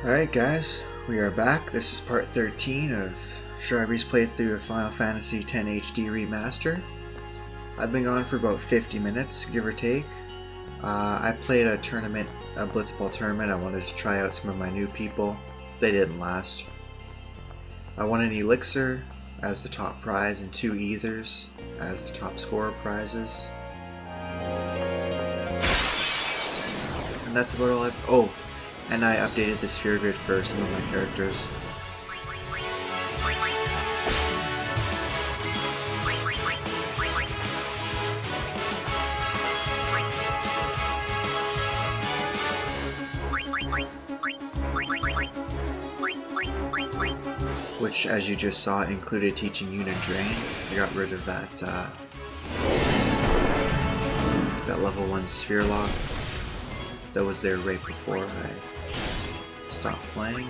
Alright guys, we are back. This is part 13 of Strawberry's playthrough of Final Fantasy X HD Remaster. I've been gone for about 50 minutes, give or take. I played a tournament, a Blitzball tournament. I wanted to try out some of my new people. They didn't last. I won an elixir as the top prize and 2 ethers as the top scorer prizes. And that's about all I've... and I updated the sphere grid for some of my characters. Which, as you just saw, included teaching Unit Drain. I got rid of that, that level 1 sphere lock that was there right before I stopped playing.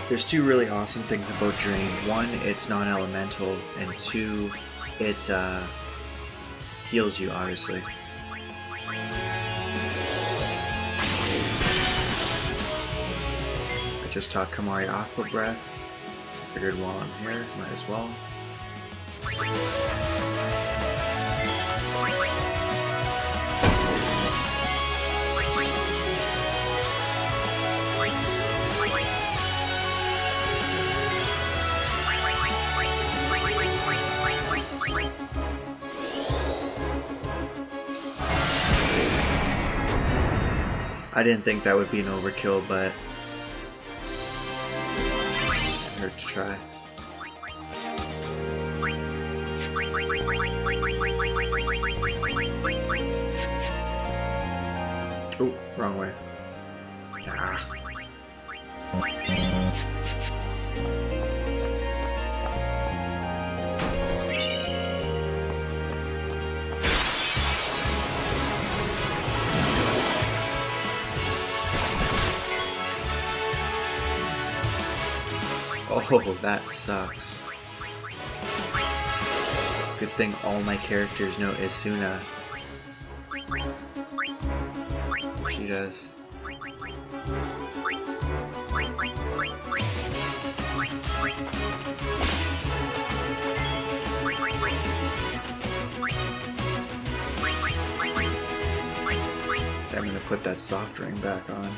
There's 2 really awesome things about Drain. 1, it's non-elemental, and 2, it heals you, obviously. I just taught Kamari Aqua Breath. I figured while I'm here, might as well. I didn't think that would be an overkill, but it hurt to try. Oh, wrong way. Ah. Oh, that sucks. Good thing all my characters know Isuna. She does. I'm gonna put that soft ring back on.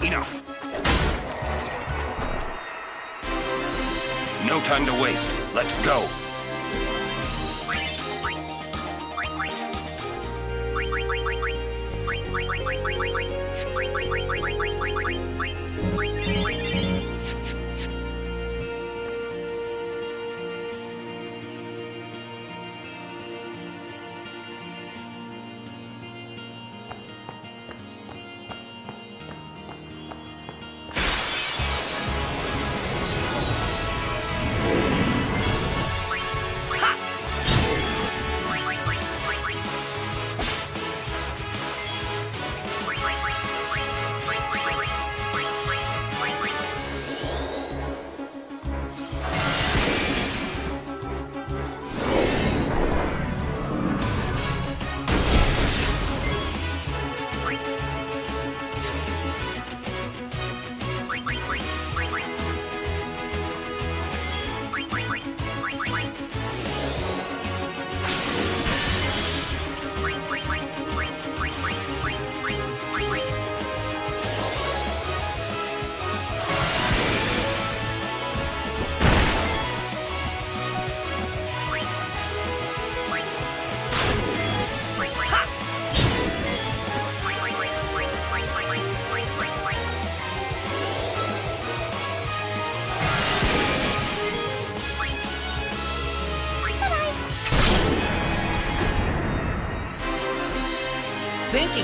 Enough! No time to waste. Let's go!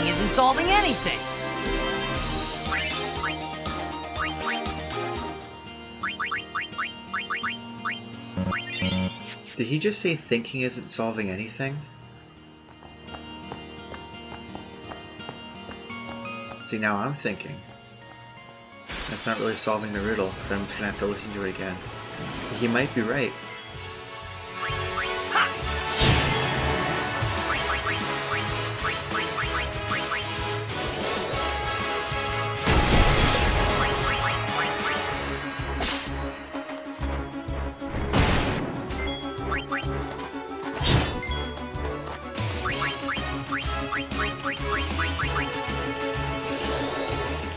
thinking isn't solving anything. Did he just say thinking isn't solving anything? See, now I'm thinking. That's not really solving the riddle, because I'm just gonna have to listen to it again. So he might be right.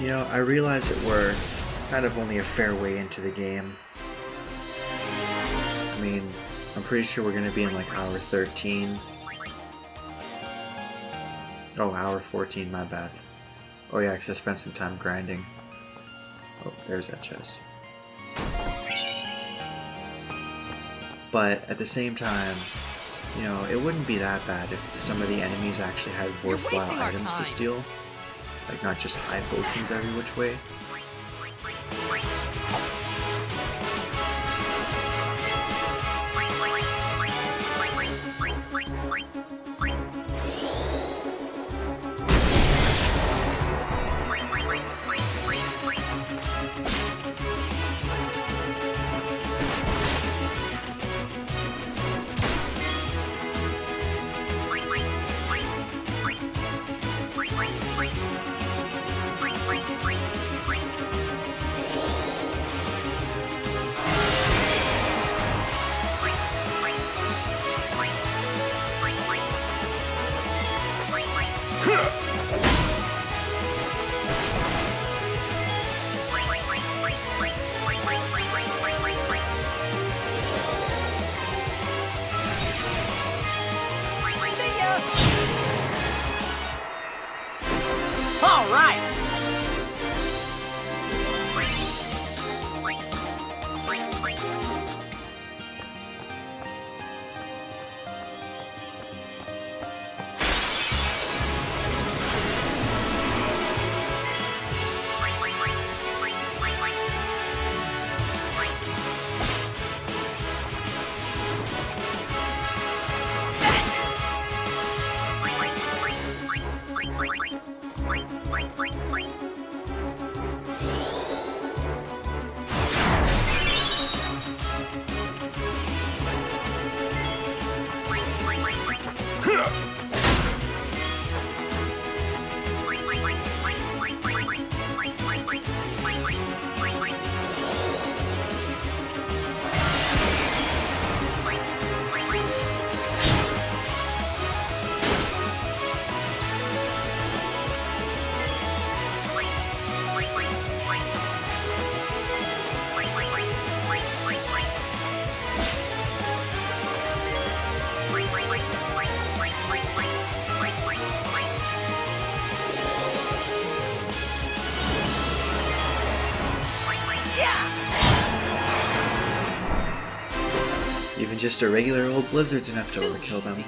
You know, I realize that we're kind of only a fair way into the game. I mean, I'm pretty sure we're going to be in like hour 13. Oh, hour 14, my bad. Oh yeah, because I spent some time grinding. Oh, there's that chest. But at the same time, you know, it wouldn't be that bad if some of the enemies actually had worthwhile items to steal. Like, not just high potions every which way. Even just a regular old blizzard's enough to overkill them.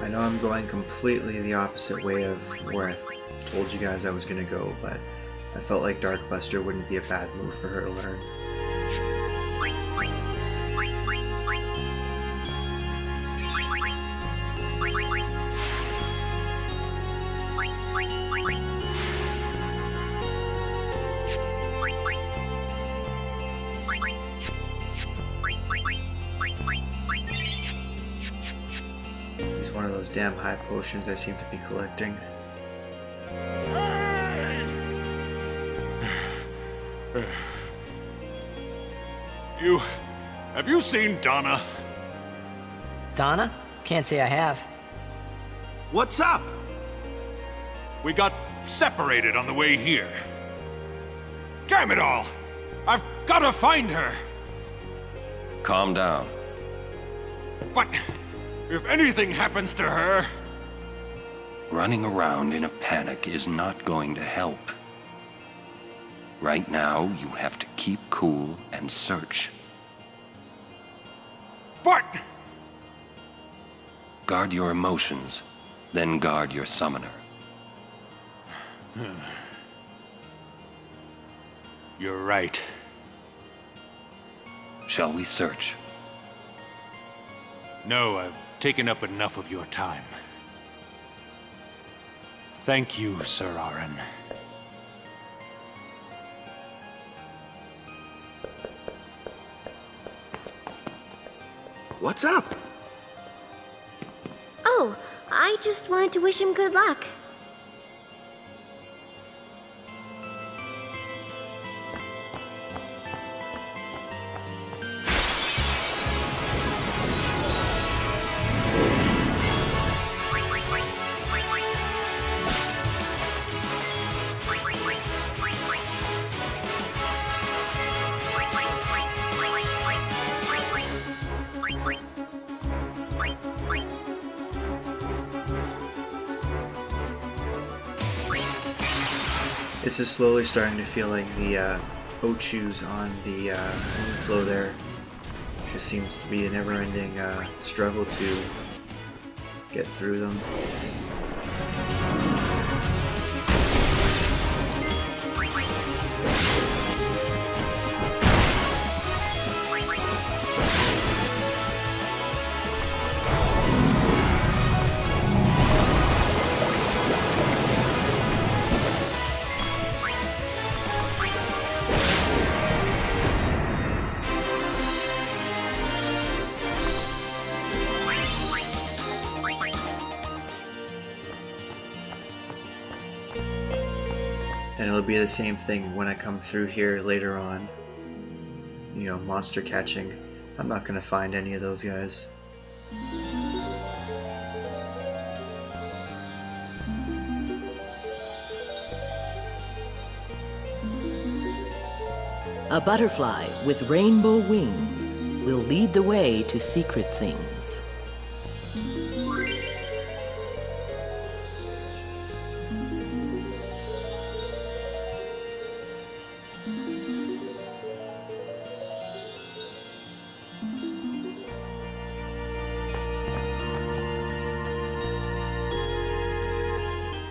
I know I'm going completely the opposite way of where I told you guys I was going to go, but I felt like Dark Buster wouldn't be a bad move for her to learn. Use one of those damn high potions I seem to be collecting. Have you seen Donna? Donna? Can't say I have. What's up? We got separated on the way here. Damn it all! I've gotta find her! Calm down. But if anything happens to her... Running around in a panic is not going to help. Right now, you have to keep cool and search. But... Guard your emotions, then guard your summoner. You're right. Shall we search? No, I've taken up enough of your time. Thank you, Sir Aaron. What's up? Oh, I just wanted to wish him good luck. This is slowly starting to feel like the Ochus on the moon flow there. Just seems to be a never-ending struggle to get through them. And it'll be the same thing when I come through here later on. You know, monster catching. I'm not gonna find any of those guys. A butterfly with rainbow wings will lead the way to secret things.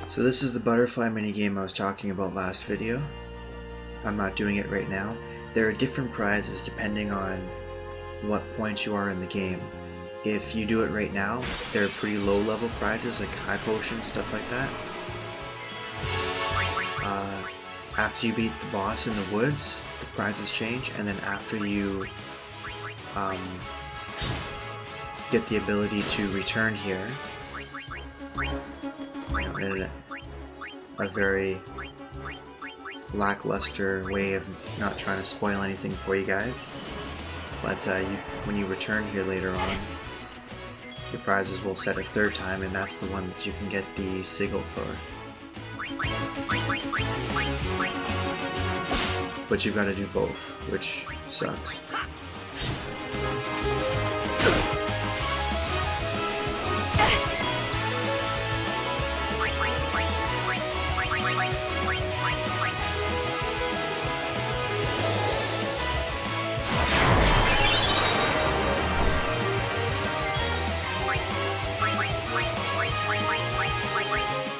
So this is the butterfly minigame I was talking about last video. I'm not doing it right now. There are different prizes depending on what point you are in the game. If you do it right now, there are pretty low level prizes like high potions, stuff like that. After you beat the boss in the woods, the prizes change, and then after you get the ability to return here, in a very lackluster way of not trying to spoil anything for you guys, but when you return here later on, your prizes will set a third time, and that's the one that you can get the sigil for. But you've got to do both, which sucks.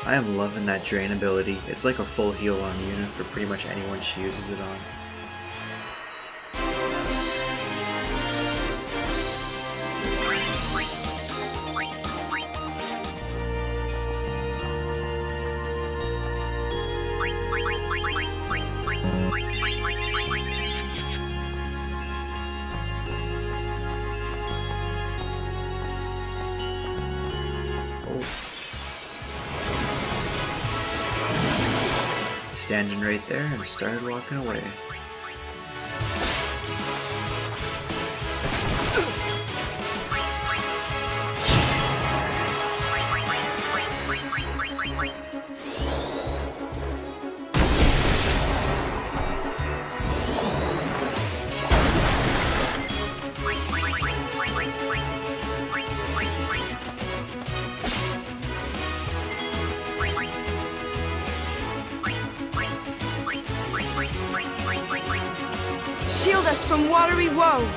I am loving that drain ability. It's like a full heal on Yuna for pretty much anyone she uses it on. standing right there and started walking away. Shield us from watery woe!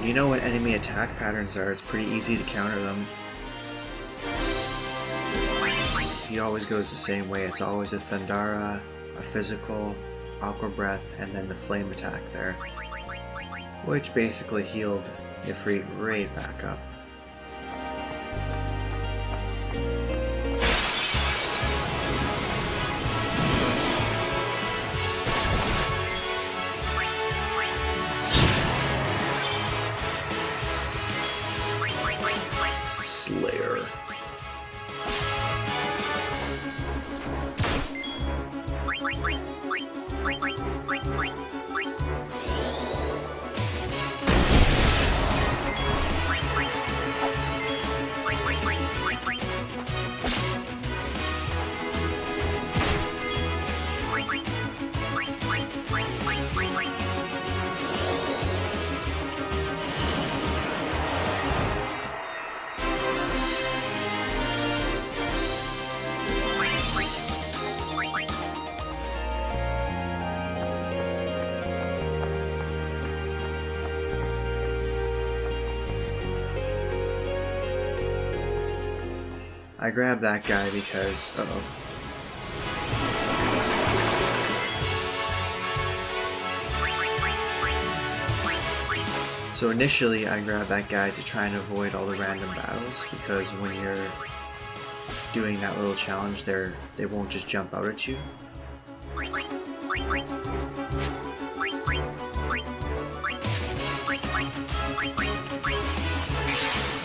You know what enemy attack patterns are, it's pretty easy to counter them. He always goes the same way, it's always a Thundara, a physical, Aqua Breath, and then the flame attack there. Which basically healed Ifrit right back up. Slayer. I grabbed that guy because, So initially I grabbed that guy to try and avoid all the random battles, because when you're doing that little challenge there, they won't just jump out at you.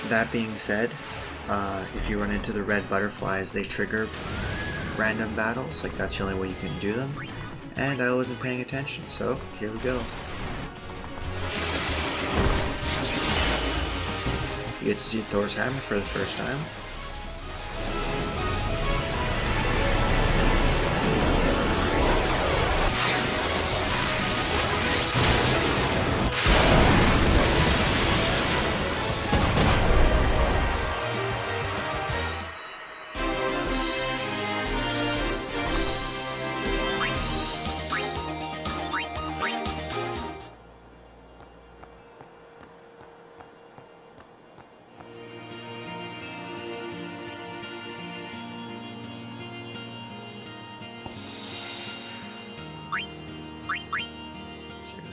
That being said, if you run into the red butterflies, they trigger random battles, like that's the only way you can do them, and I wasn't paying attention, so here we go. You get to see Thor's hammer for the first time.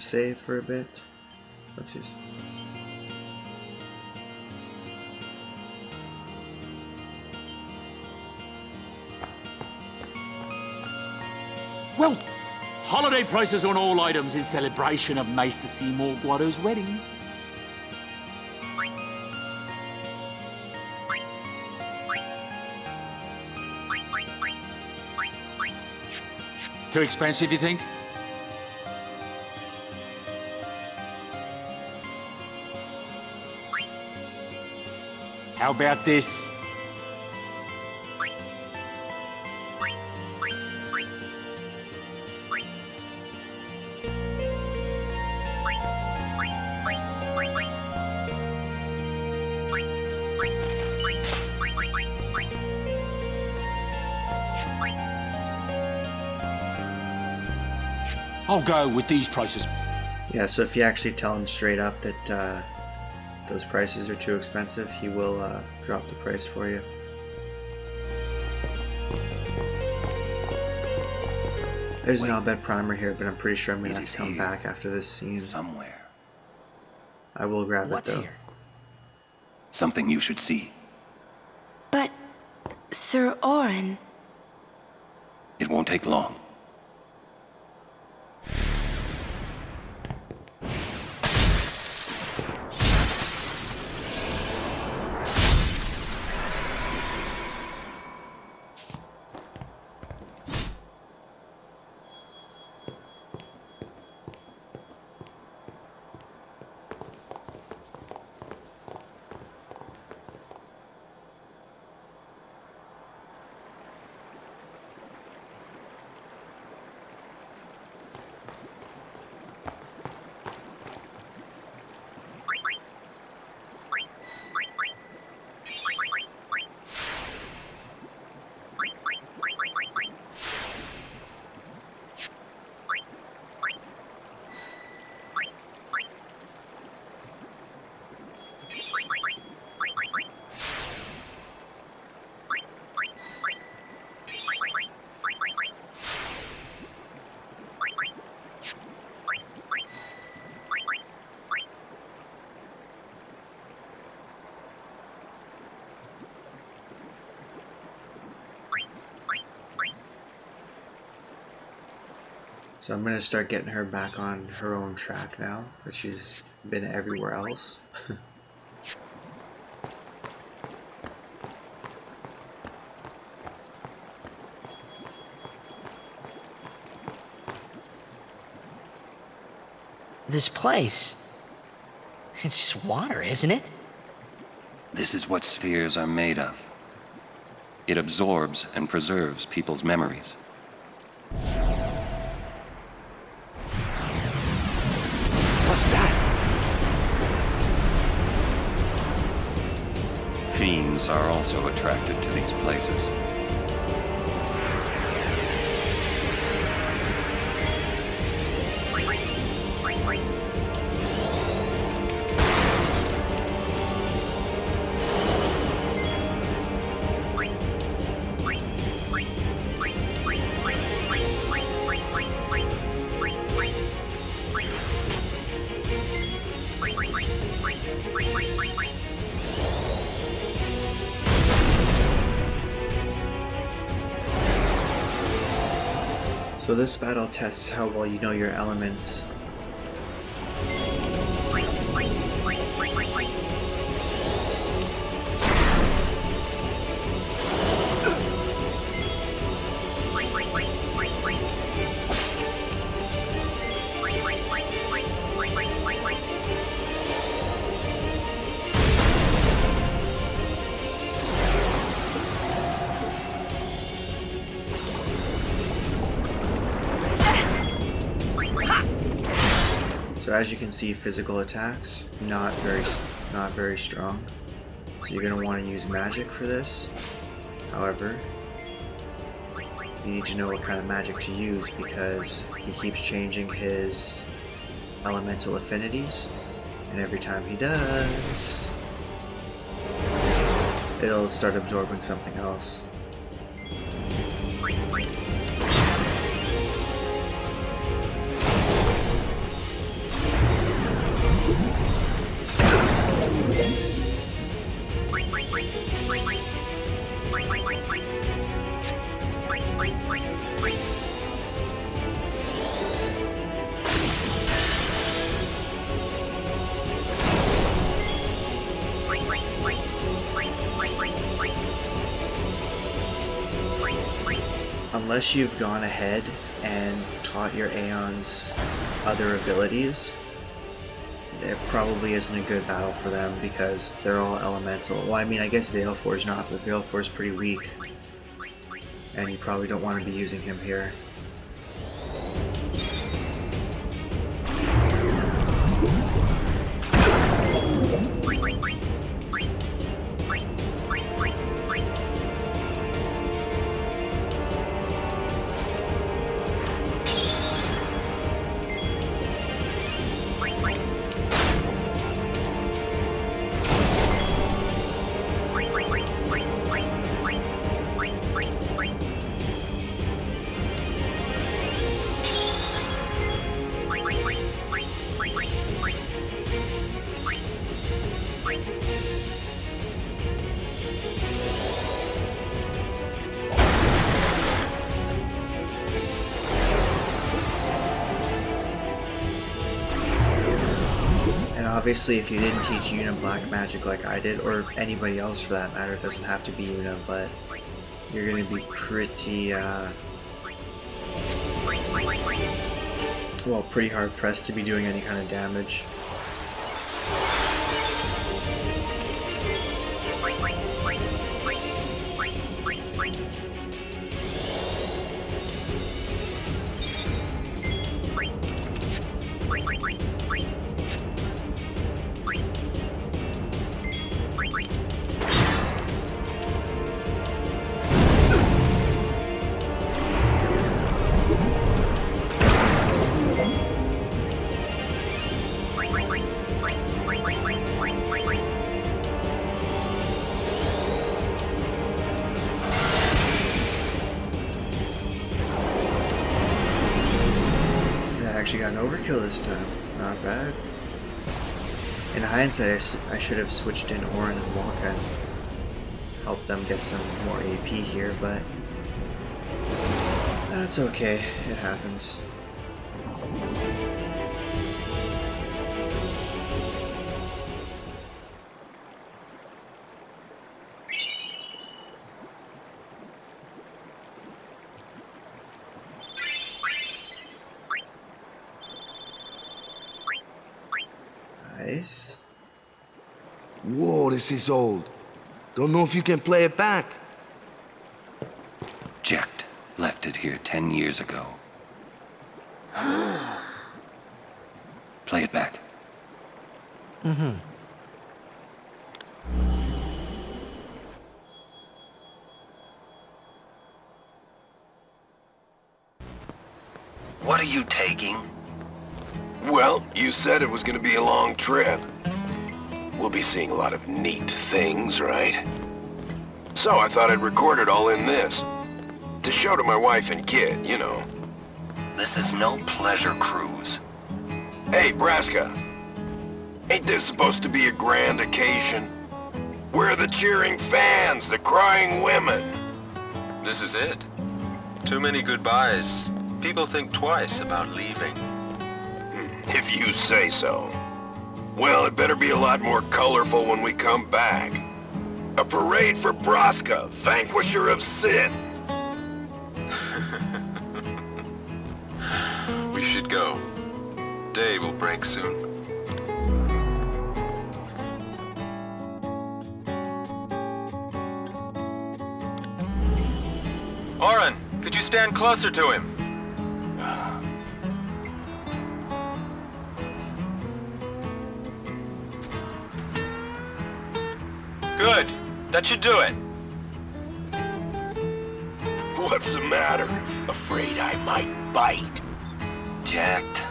save for a bit. Oopsies. Well, holiday prices on all items in celebration of Maester Seymour Guado's wedding. Too expensive, you think? How about this? I'll go with these prices. Yeah, so if you actually tell him straight up that those prices are too expensive, he will drop the price for you. There's no Bhed Primer here, but I'm pretty sure I'm going to come back after this scene. Somewhere. I will grab What's it though. here? Something you should see. But, Sir Orin... It won't take long. So I'm going to start getting her back on her own track now, that she's been everywhere else. This place, it's just water, isn't it? This is what spheres are made of. It absorbs and preserves people's memories. What's that? Fiends are also attracted to these places. So this battle tests how well you know your elements. So as you can see, physical attacks not very strong. So you're going to want to use magic for this. However, you need to know what kind of magic to use because he keeps changing his elemental affinities, and every time he does, it'll start absorbing something else. unless you've gone ahead and taught your Aeons other abilities, it probably isn't a good battle for them because they're all elemental. Well, I mean, I guess Valefor's not, but Valefor's pretty weak. And you probably don't want to be using him here. Obviously, if you didn't teach Una black magic like I did, or anybody else for that matter, it doesn't have to be Una, but you're going to be pretty, well, pretty hard pressed to be doing any kind of damage. Actually got an overkill this time. Not bad. In hindsight, I should have switched in Orin and Waka and helped them get some more AP here, but that's okay. It happens. Nice. Whoa, this is old. Don't know if you can play it back. Jacked left it here 10 years ago. Play it back. Mm-hmm. What are you taking? Well, you said it was gonna be a long trip. We'll be seeing a lot of neat things, right? So I thought I'd record it all in this. To show to my wife and kid, you know. This is no pleasure cruise. Hey, Braska. Ain't this supposed to be a grand occasion? We're the cheering fans, the crying women. This is it. Too many goodbyes. People think twice about leaving. If you say so. Well, it better be a lot more colorful when we come back. A parade for Braska, vanquisher of sin. We should go. Day will break soon. Oren, could you stand closer to him? Good. That should do it. What's the matter? Afraid I might bite? Jacked.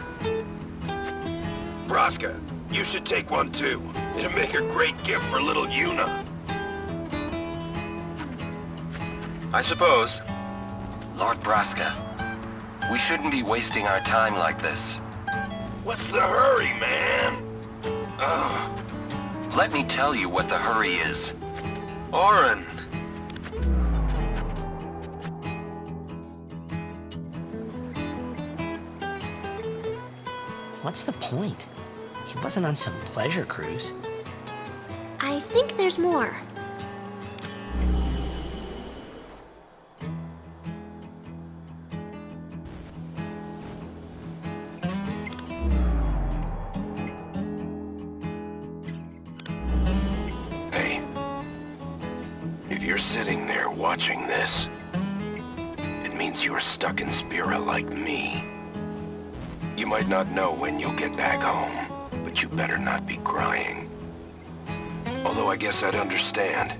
Braska, you should take one too. It'll make a great gift for little Una. I suppose. Lord Braska, we shouldn't be wasting our time like this. What's the hurry, man? Let me tell you what the hurry is. Oren! What's the point? He wasn't on some pleasure cruise. I think there's more. watching this, it means you're stuck in Spira like me. You might not know when you'll get back home, but you better not be crying. Although I guess I'd understand.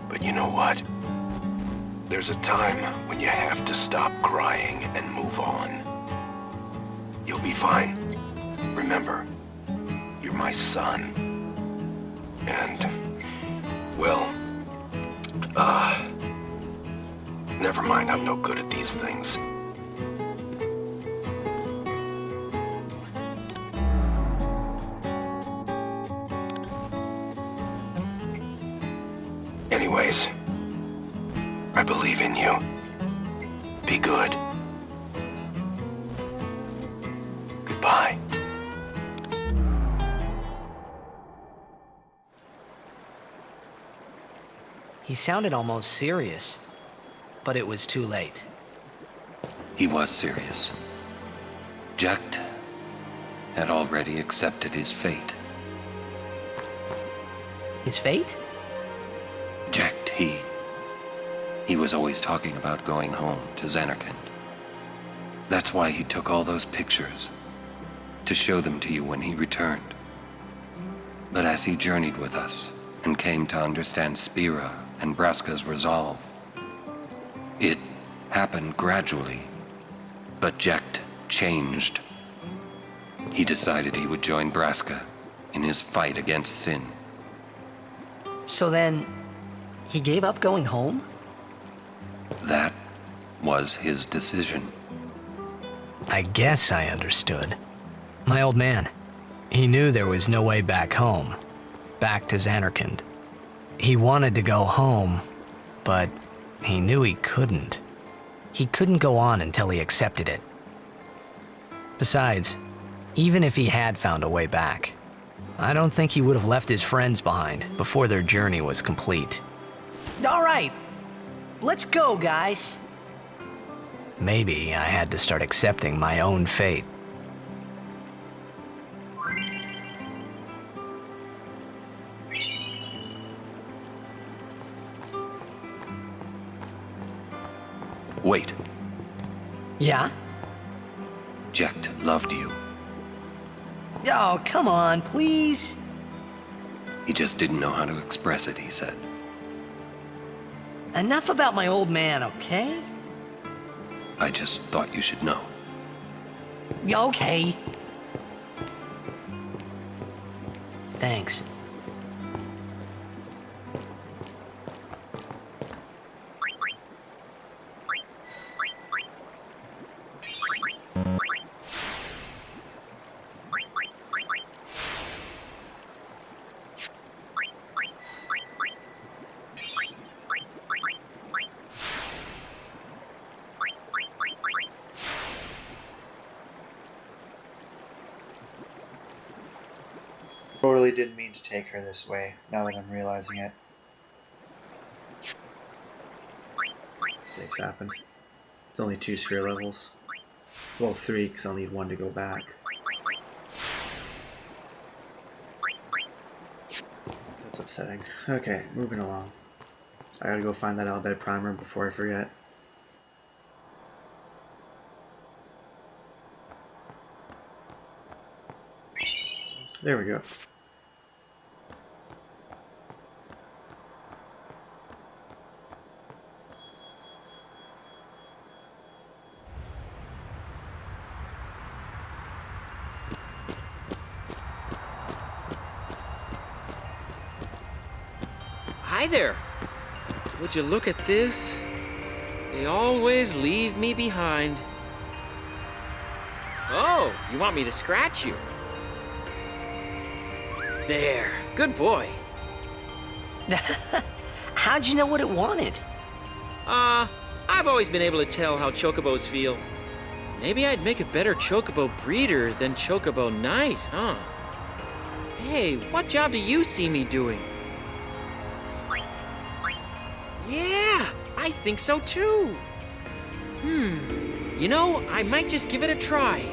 But you know what? There's a time when you have to stop crying and move on. You'll be fine. Remember, you're my son. And, well, never mind, I'm no good at these things. Anyways, I believe in you. Be good. Goodbye. He sounded almost serious, but it was too late. He was serious. Jecht had already accepted his fate. His fate? Jecht, he was always talking about going home to Zanarkand. That's why he took all those pictures, to show them to you when he returned. But as he journeyed with us and came to understand Spira and Braska's resolve, it happened gradually, but Jecht changed. He decided he would join Braska in his fight against sin. So then, he gave up going home? That was his decision. I guess I understood. My old man, he knew there was no way back home, back to Zanarkand. He wanted to go home, but he knew he couldn't. He couldn't go on until he accepted it. Besides, even if he had found a way back, I don't think he would have left his friends behind before their journey was complete. All right, let's go, guys. Maybe I had to start accepting my own fate. Wait. Yeah? Jecht loved you. Oh, come on, please. He just didn't know how to express it, he said. Enough about my old man, okay? I just thought you should know. Okay. Thanks. Totally didn't mean to take her this way, now that I'm realizing it. Mistakes happen. It's only 2 sphere levels. Well, 3, because I'll need 1 to go back. That's upsetting. Okay, moving along. I gotta go find that Bhed Primer before I forget. There we go. Hi there. Would you look at this? They always leave me behind. Oh, you want me to scratch you? There, good boy. How'd you know what it wanted? I've always been able to tell how chocobos feel. Maybe I'd make a better chocobo breeder than chocobo knight, huh? Hey, what job do you see me doing? Yeah, I think so too. You know, I might just give it a try.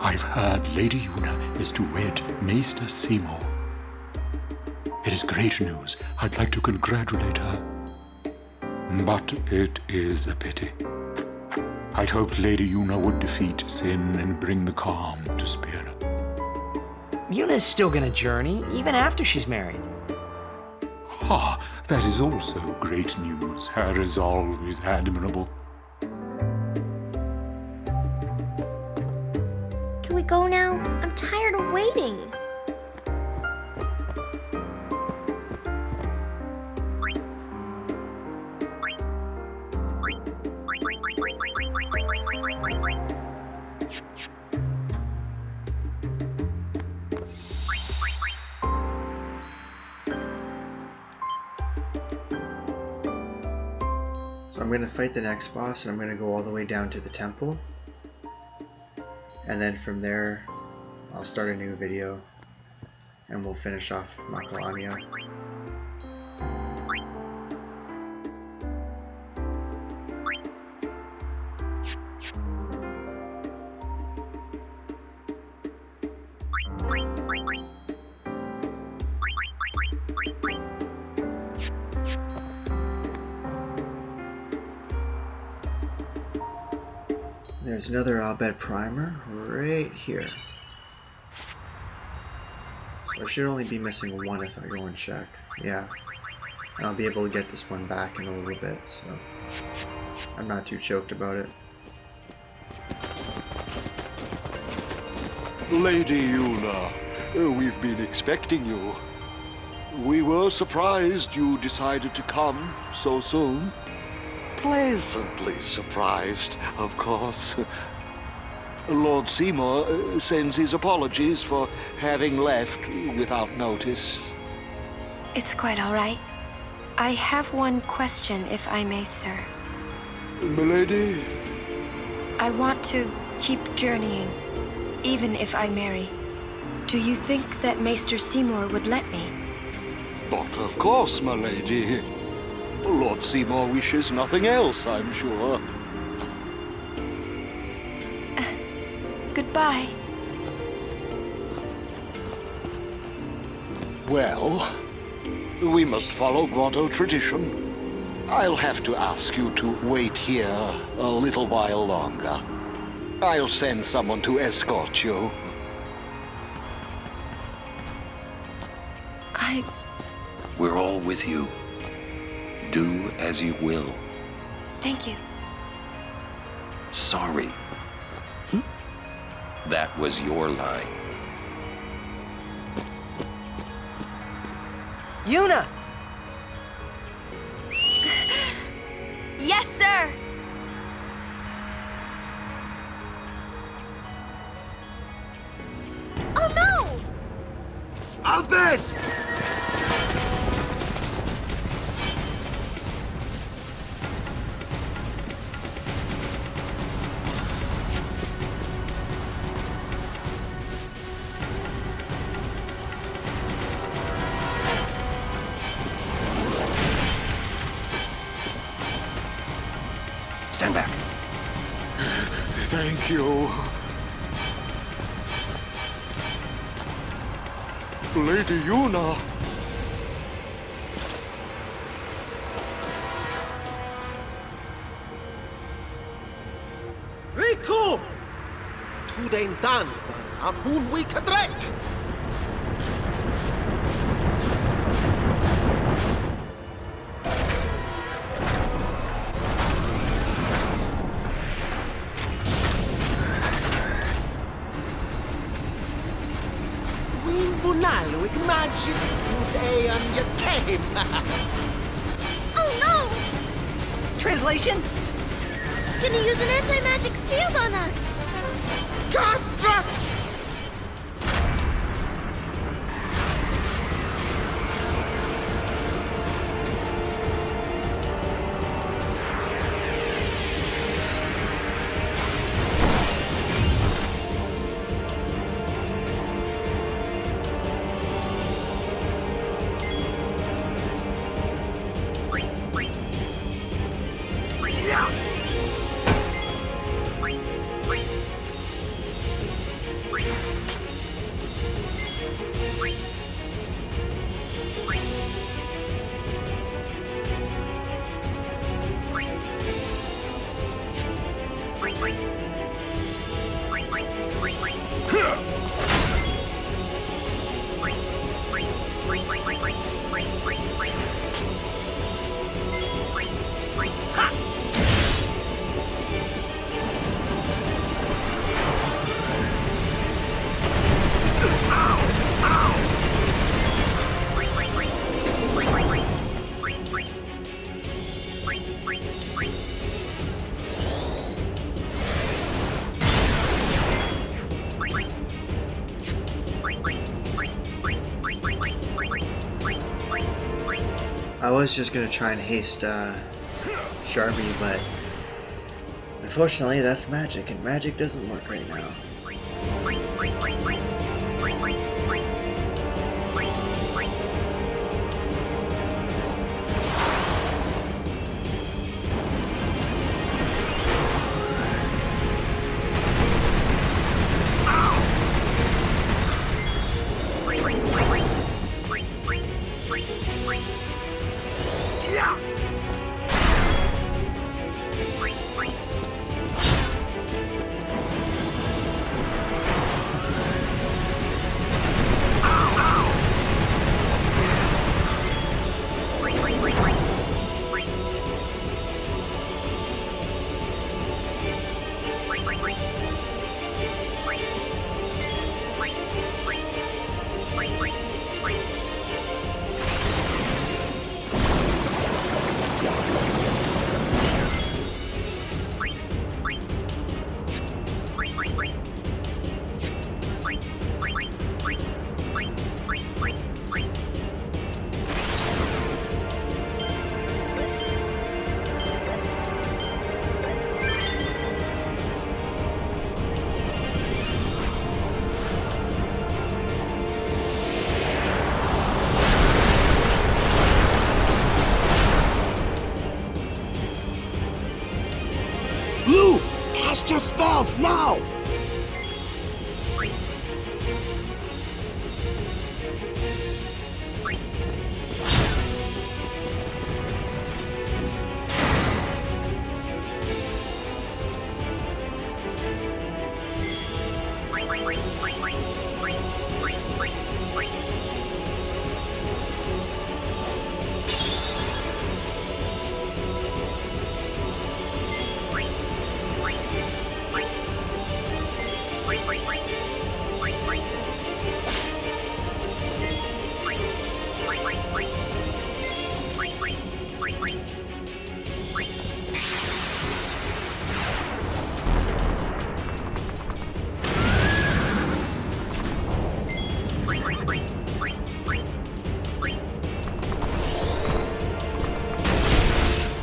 I've heard Lady Una is to wed Maester Seymour. It is great news. I'd like to congratulate her. But it is a pity. I'd hoped Lady Una would defeat sin and bring the calm to Spira. Yuna's still gonna journey, even after she's married. Ah, that is also great news. Her resolve is admirable. Can we go now? I'm tired of waiting. So I'm going to fight the next boss, and I'm going to go all the way down to the temple. And then from there, I'll start a new video, and we'll finish off Macalania. There's another Bhed Primer right here. So I should only be missing one if I go and check. Yeah. And I'll be able to get this one back in a little bit, so I'm not too choked about it. Lady Una, we've been expecting you. We were surprised you decided to come so soon. Pleasantly surprised, of course. Lord Seymour sends his apologies for having left without notice. It's quite all right. I have one question, if I may, sir. Milady? I want to keep journeying, even if I marry. Do you think that Maester Seymour would let me? But of course, my lady. Lord Seymour wishes nothing else, I'm sure. Goodbye. Well, we must follow grotto tradition. I'll have to ask you to wait here a little while longer. I'll send someone to escort you. We're all with you. Do as you will. Thank you. Sorry. That was your line. Yuna! Yes, sir! Oh no! Bhed! Stand back. Thank you. Lady Una. Riku! Tu den dan vanna un week a drek! Bunalwick magic day on your came at. Oh no! Translation? He's gonna use an anti-magic field on us! God bless! I was just gonna try and haste Sharby, but unfortunately that's magic, and magic doesn't work right now. Cast your spells now!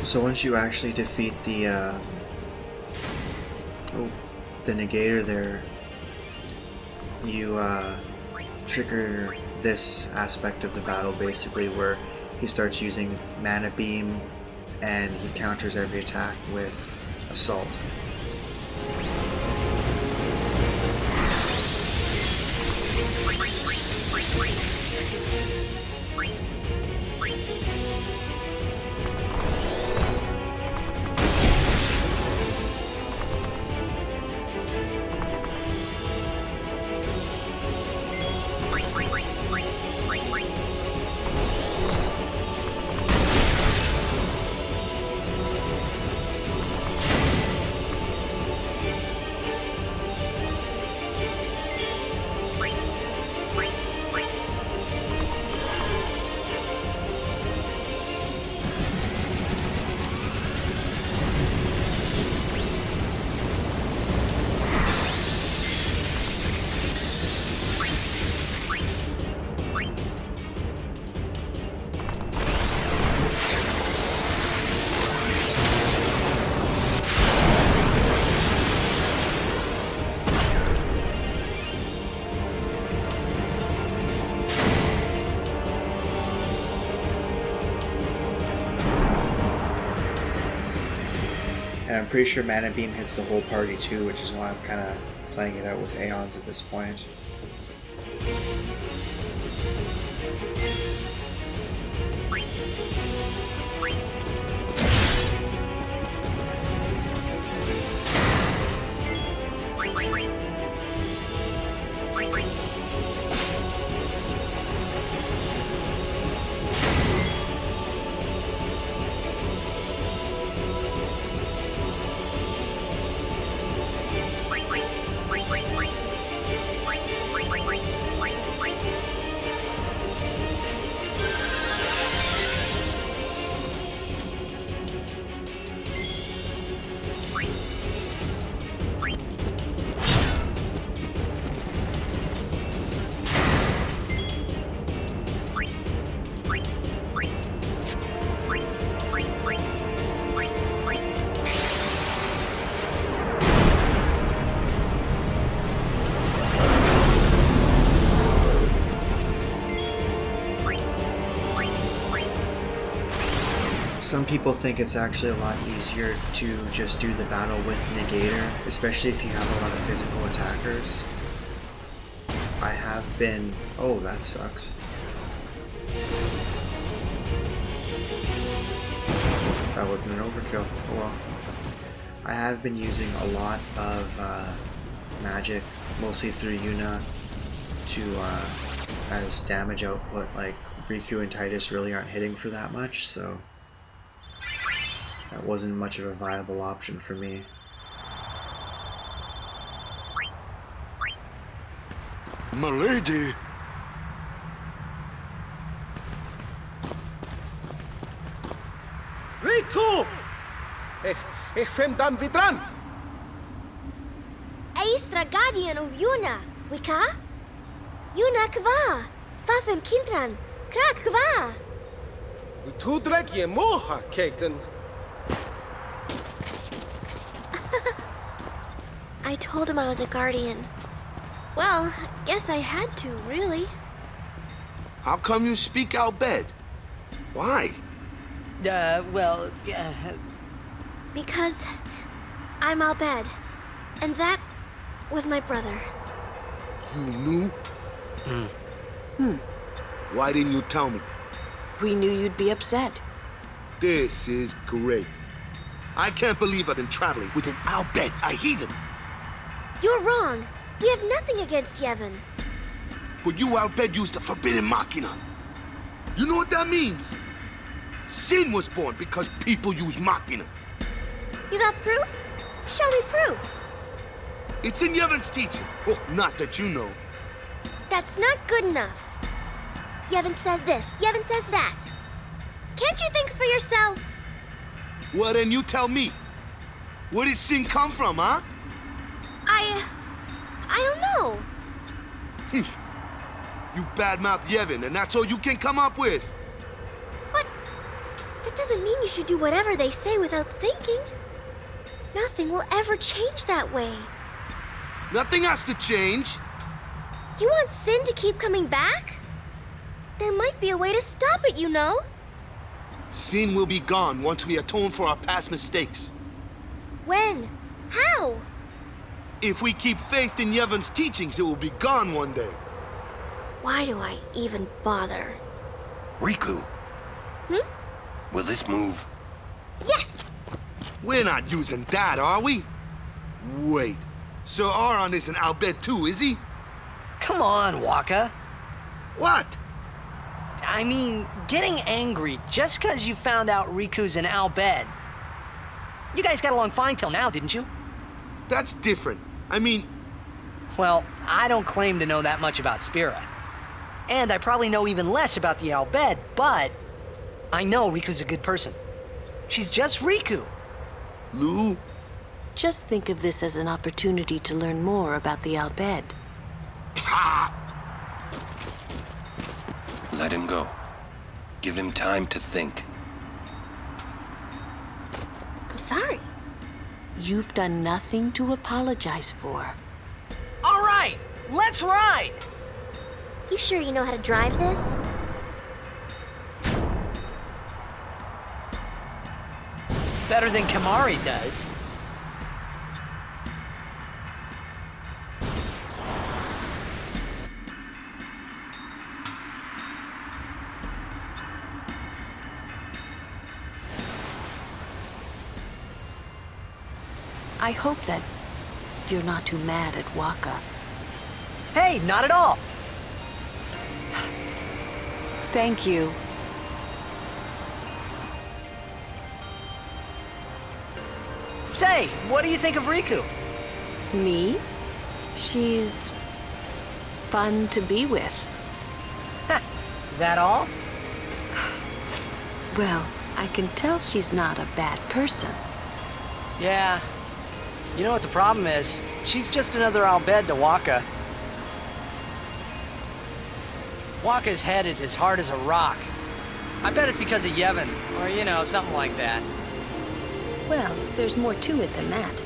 So once you actually defeat the negator there, you trigger this aspect of the battle basically where he starts using mana beam and he counters every attack with assault. And I'm pretty sure Mana Beam hits the whole party too, which is why I'm kind of playing it out with Aeons at this point. Some people think it's actually a lot easier to just do the battle with Negator, especially if you have a lot of physical attackers. I have been... oh, that sucks. That wasn't an overkill. Oh well. I have been using a lot of magic, mostly through Yuna, to as damage output. Like Riku and Titus really aren't hitting for that much, so that wasn't much of a viable option for me. Milady! Riku! Fem dan vidran! Aistra guardian of Yuna, Wika? Yuna kva, fafem kintran, krak kva. Tudrek je moha, kegden. I told him I was a guardian. Well, guess I had to, really. How come you speak out Bhed? Why? Because I'm Al Bhed, and that was my brother. You knew? Why didn't you tell me? We knew you'd be upset. This is great. I can't believe I've been traveling with an Al Bhed, a heathen. You're wrong. We have nothing against Yevon. But you, Al Bhed, used the forbidden machina. You know what that means? Sin was born because people use machina. You got proof? Show me proof. It's in Yevon's teaching. Well, not that you know. That's not good enough. Yevon says this, Yevon says that. Can't you think for yourself? Well, then you tell me. Where did sin come from, huh? I don't know. You badmouth Yevon, and that's all you can come up with. But that doesn't mean you should do whatever they say without thinking. Nothing will ever change that way. Nothing has to change. You want sin to keep coming back? There might be a way to stop it, you know. Sin will be gone once we atone for our past mistakes. When? How? If we keep faith in Yevon's teachings, it will be gone one day. Why do I even bother? Riku. Will this move? Yes! We're not using that, are we? Wait. Sir Aron isn't Al Bhed too, is he? Come on, Waka. What? I mean, getting angry just because you found out Riku's an Al Bhed. You guys got along fine till now, didn't you? That's different. I mean... Well, I don't claim to know that much about Spira. And I probably know even less about the Al Bhed, but I know Riku's a good person. She's just Riku. Lou? Just think of this as an opportunity to learn more about the Al Bhed. Ha! Let him go. Give him time to think. I'm sorry. You've done nothing to apologize for. All right, let's ride! You sure you know how to drive this? Better than Kamari does. I hope that you're not too mad at Waka. Hey, not at all. Thank you. Say, what do you think of Riku? Me? She's fun to be with. That all? Well, I can tell she's not a bad person. Yeah. You know what the problem is? She's just another Al Bhed to Waka. Waka's head is as hard as a rock. I bet it's because of Yevon, or, you know, something like that. Well, there's more to it than that.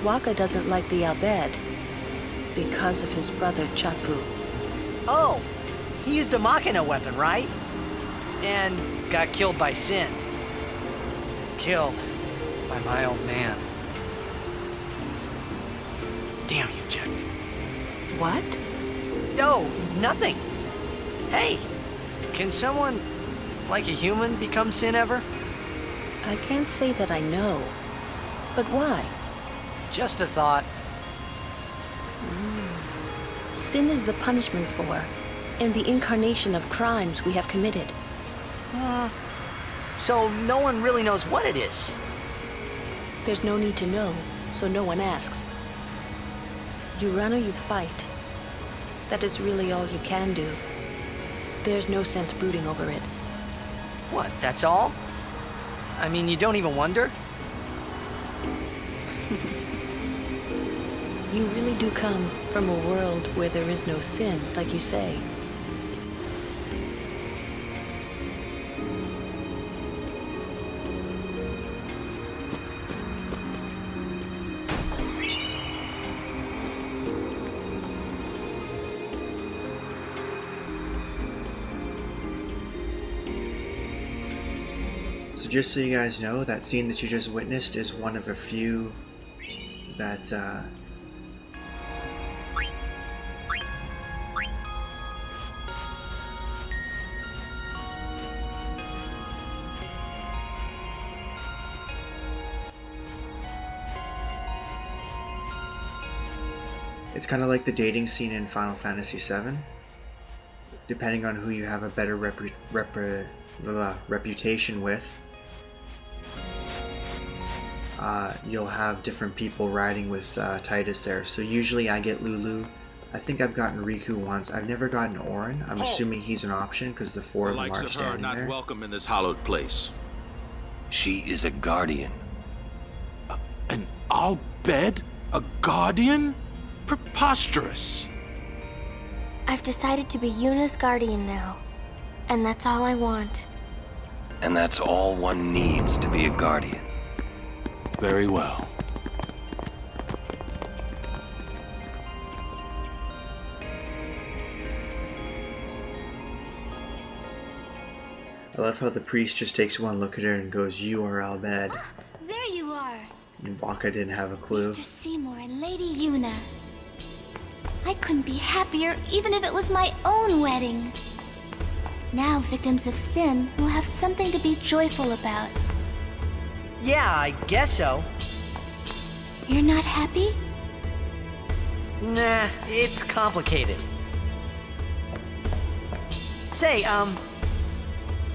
Waka doesn't like the Al Bhed because of his brother Chapu. Oh, he used a Machina weapon, right? And got killed by Sin. Killed by my old man. Damn you, Jack. What? No, nothing. Hey, can someone, like a human, become Sin ever? I can't say that I know. But why? Just a thought. Sin is the punishment for, and the incarnation of crimes we have committed. So no one really knows what it is? There's no need to know, so no one asks. You run or you fight. That is really all you can do. There's no sense brooding over it. What, that's all? I mean, you don't even wonder? You really do come from a world where there is no sin, like you say. So just so you guys know, that scene that you just witnessed is one of a few that it's kind of like the dating scene in Final Fantasy VII. Depending on who you have a better reputation with, you'll have different people riding with Titus there. So usually I get Lulu. I think I've gotten Riku once. I've never gotten Auron. I'm assuming he's an option because the four of them are standing not there. welcome in this hallowed place. She is a guardian. An Al Bhed? A guardian? Preposterous. I've decided to be Yuna's guardian now, and that's all I want. And that's all one needs to be a guardian. Very well. I love how the priest just takes one look at her and goes, "You are Al Bhed." There you are. And Waka didn't have a clue. Mr. Seymour and Lady Yuna. I couldn't be happier even if it was my own wedding. Now victims of sin will have something to be joyful about. Yeah, I guess so. You're not happy? Nah, it's complicated. Say,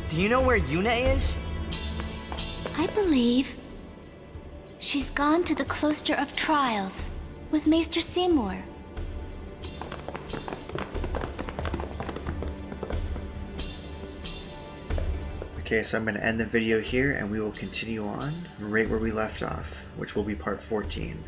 do you know where Yuna is? I believe she's gone to the Cloister of Trials with Maester Seymour. Okay, so I'm going to end the video here and we will continue on right where we left off, which will be part 14.